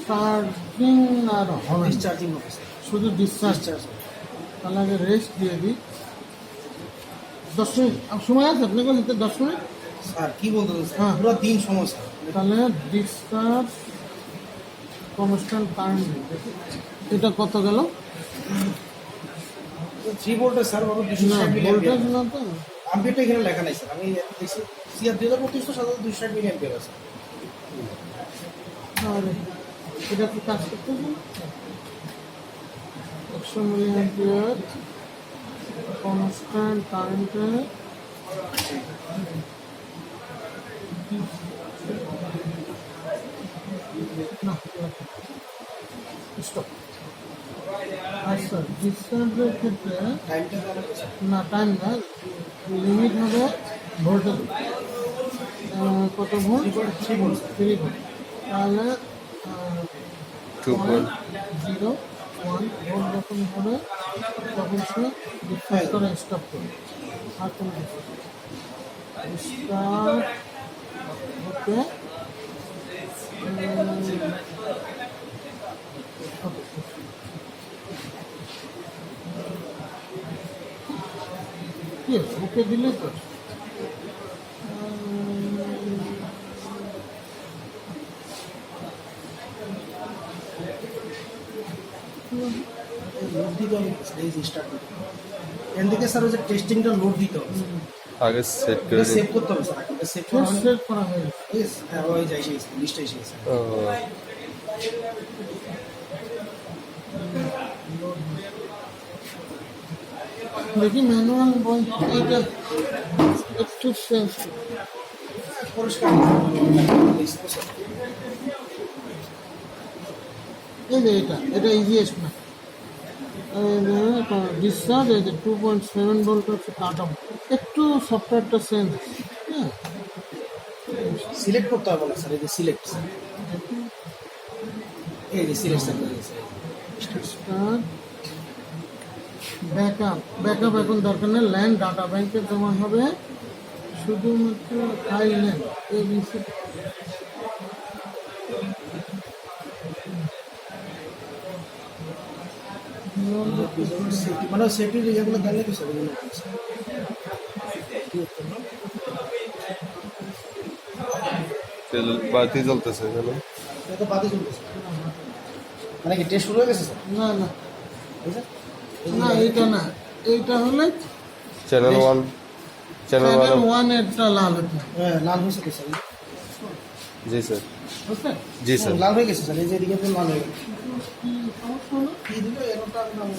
Charging আর হবে না, discharging হবে স্যার, শুধু ডিসচার্জ। ডিসচার্জ হবে। তাহলে আগে রেস্ট দিয়ে দিই 10 মিনিট। সময় আছে আপনার কাছে 10 মিনিট? স্যার কি বলতে স্যার, হ্যাঁ। পুরো দিন সময় স্যার। তাহলে ডিসচার্জ কনস্ট্যান্ট কারেন্ট, এটা কত গেল? 3 ভোল্টের স্যার, বাবা না 260 মিলি ভোল্টেজ অ্যাম্পিয়ার। না তো। অ্যাম্পিয়ারটা এখানে লেখা নাই স্যার, আমি দেখছি সিআর 2025 তো সাধারণত 260 মিলি অ্যাম্পিয়ার আছে। আর এটা কি কাজ করতেছে? 100 মিলি অ্যাম্পিয়ার কনস্ট্যান্ট কারেন্টে না স্টপ। আচ্ছা ডিসচার্জের ক্ষেত্রে টাইমটা কেমন আছে? না টাইম না, লিমিট হবে ভোল্টেজ। কত ভোল্ট? 3 volt sir. 3 ভোল্ট। তাহলে 0.01 ভোল্ট যখন হবে তখন সে ডিসচার্জ করে স্টপ করবে। আর কোনো কিছু স্টার্ট হতে কি ওকে দিলে তো লোড দিতে হবে স্যার, এই যে স্টার্ট দিতে হবে। এখান থেকে স্যার ওই যে টেস্টিংটা লোড দিতে হবে স্যার। আগে সেট করে এটা দিন। সেভ করতে হবে স্যার, এটা সেভ করা হবে। সেট করা হয়ে গেছে। ইয়েস, হ্যাঁ ওই যাই সেই লিস্টে এসে গেছে। ও, দেখি ম্যানুয়াল বই এটা একটু সেন্স। পরিষ্কার এই যে এটা ইজিয়েস্ট না। ডিসচার্জ এই যে 2.7 ভোল্ট হচ্ছে কাট অফ। একটু সফটওয়্যারটা সেন্স। হ্যাঁ সিলেক্ট করতে হবে না স্যার, এই যে সিলেক্ট, এই যে সিলেক্ট স্যার। স্টার্ট ব্যাকআপ এখন দরকার নেই। ল্যান্ড ডাটা ব্যাংকে জমা হবে শুধুমাত্র ফাইল নেন এবিসি। মানে সেফটি যেগুলো জানলে তো স্যার এগুলো তেল বাতি জ্বলতেছে এখানে। তো বাদে চলতেছে, মানে কি টেস্ট শুরু হয়ে গেছে স্যার? না না এই স্যার, না এইটা না, এইটা হলে চ্যানেল 1, চ্যানেল চ্যানেল 1। 1 এরটা লাল হতো। হ্যাঁ লাল হয়েছে তো স্যার, জি স্যার, বুঝতে জি স্যার। লাল হয়ে গেছে স্যার, এই যে এদিকে তো লাল হয়ে গেছে। সমস্যা হলো কি দিল এরটা আমি